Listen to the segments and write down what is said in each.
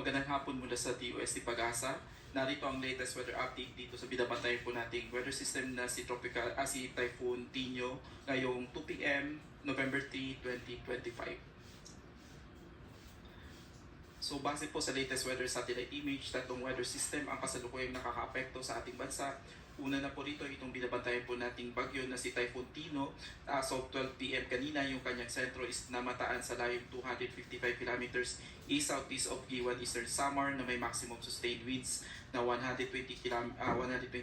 Magandang hapon mula sa DOST Pag-asa. Narito ang latest weather update dito sa binabantayan po nating weather system na si Typhoon Tinyo ngayong 2 p.m. November 3, 2025. So base po sa latest weather satellite image, tatlong weather system ang kasalukuyang nakakaapekto sa ating bansa. Una na po rito itong binabantayan po nating bagyo na si Typhoon Tino. As of 12 p.m. kanina, yung kanyang sentro is namataan sa layong 255 kilometers east-southeast of Giwan, Eastern Samar na may maximum sustained winds na 120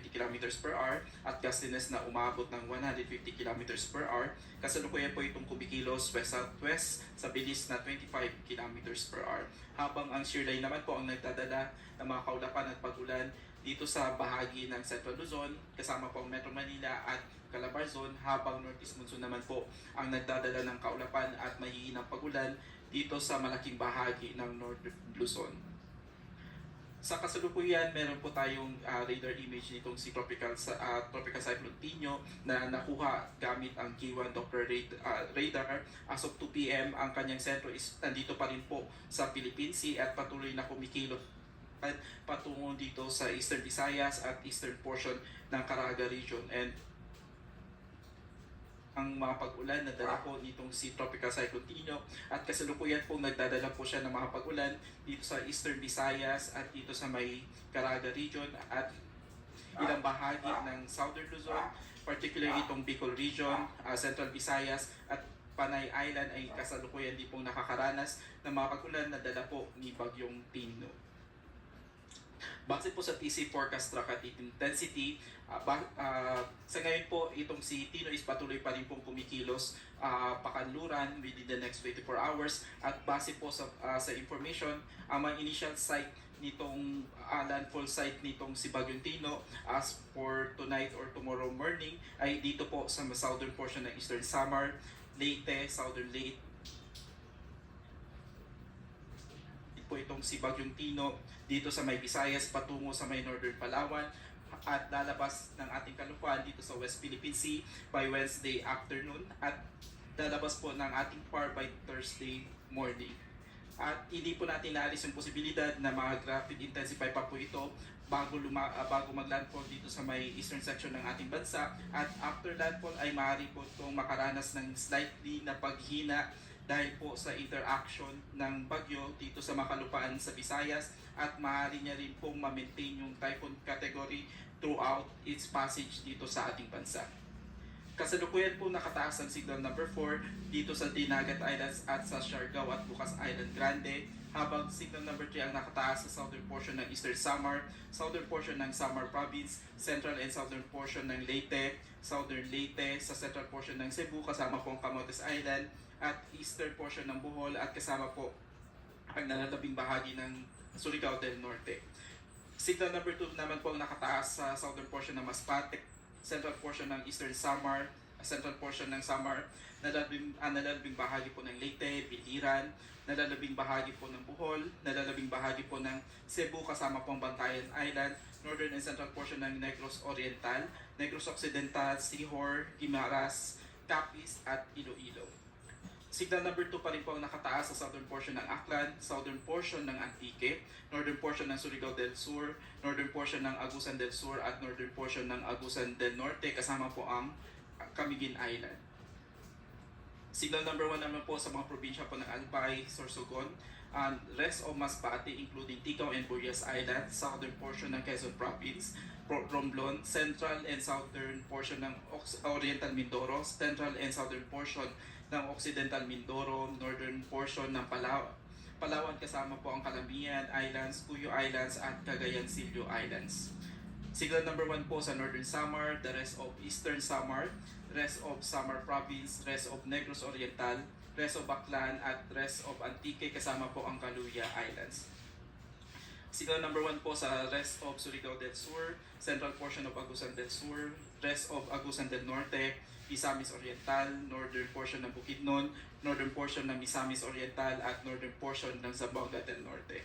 kilometers per hour at gustiness na umabot ng 150 kilometers per hour. Kasalukuyan po itong kumikilos west-southwest sa bilis na 25 kilometers per hour. Habang ang shear line naman po ang nagdadala ng mga kaulapan at pag-ulan dito sa bahagi ng Central Luzon, kasama po ang Metro Manila at Calabarzon, habang Northeast Monsoon naman po ang nagdadala ng kaulapan at mahihinang pag-ulan dito sa malaking bahagi ng Northern Luzon. Sa kasalukuyan, meron po tayong radar image nitong si Tropical Cyclone Tinyo na nakuha gamit ang K1 Doppler radar. As of 2 p.m., ang kanyang sentro is nandito pa rin po sa Philippine Sea at patuloy na kumikilot patungo dito sa Eastern Visayas at eastern portion ng Caraga region. And ang mga pag-ulan na dala po nitong si Tropical Cyclone Tinyo at kasalukuyan po nagdadala po siya ng mga pag-ulan dito sa Eastern Visayas at dito sa may Caraga region at ilang bahagi ng Southern Luzon, particularly itong Bicol region, Central Visayas at Panay Island ay kasalukuyan din pong nakakaranas ng mga pag-ulan na dala po ni Bagyong Tino. Base po sa TC Forecast Track at Intensity, sa ngayon po itong si Tino is patuloy pa rin pong kumikilos pakanluran within the next 24 hours at base po sa information, ang mga initial site nitong landfall site nitong si Bagyong Tino as for tonight or tomorrow morning ay dito po sa southern portion ng Eastern Samar, Leyte, Southern Leyte po itong si Bagyong Tino dito sa may Visayas patungo sa may Northern Palawan at lalabas ng ating kalupaan dito sa West Philippine Sea by Wednesday afternoon at lalabas po ng ating PAR by Thursday morning. At hindi po natin naalis yung posibilidad na mag-rapid intensify pa po ito bago mag-landfall dito sa may eastern section ng ating bansa at after landfall ay maaari po itong makaranas ng slightly na paghina dahil po sa interaction ng bagyo dito sa makalupaan sa Visayas at maaari niya rin pong ma-maintain yung typhoon category throughout its passage dito sa ating bansa. Kasalukuyan po nakataas ang signal number 4 dito sa Dinagat Islands at sa Siargao at Bukas Island Grande, habang signal number 3 ang nakataas sa southern portion ng Eastern Samar, southern portion ng Samar Province, central and southern portion ng Leyte, southern Leyte, sa central portion ng Cebu kasama po ang Camotes Island, at eastern portion ng Bohol at kasama po ang nalalabing bahagi ng Surigao del Norte. Signal number 2 naman po ang nakataas sa southern portion ng Masbate, central portion ng Eastern Samar, central portion ng Samar, nalalabing bahagi po ng Leyte, Biliran, nalalabing bahagi po ng Bohol, nalalabing bahagi po ng Cebu kasama po ang Bantayan Island, northern and central portion ng Negros Oriental, Negros Occidental, Sihor, Guimaras, Capiz at Iloilo. Signal number 2 pa rin po ang nakataas sa southern portion ng Aklan, southern portion ng Antique, northern portion ng Surigao del Sur, northern portion ng Agusan del Sur at northern portion ng Agusan del Norte kasama po ang Camiguin Island. Signal number 1 naman po sa mga probinsya po ng Albay, Sorsogon, rest of Masbate including Ticao and Burias Island, southern portion ng Quezon Province, Romblon, central and southern portion ng Oriental Mindoro, central and southern portion ng Occidental Mindoro, northern portion ng Palawan kasama po ang Calamian Islands, Cuyo Islands at Cagayan Silio Islands. Signal number 1 po sa Northern Samar, the rest of Eastern Samar, rest of Samar Province, rest of Negros Oriental, rest of Baclan at rest of Antique kasama po ang Caluya Islands. Signal number 1 po sa rest of Surigao del Sur, central portion of Agusan del Sur, rest of Agusan del Norte, Misamis Oriental, northern portion ng Bukidnon, northern portion ng Misamis Oriental at northern portion ng Zamboanga del Norte.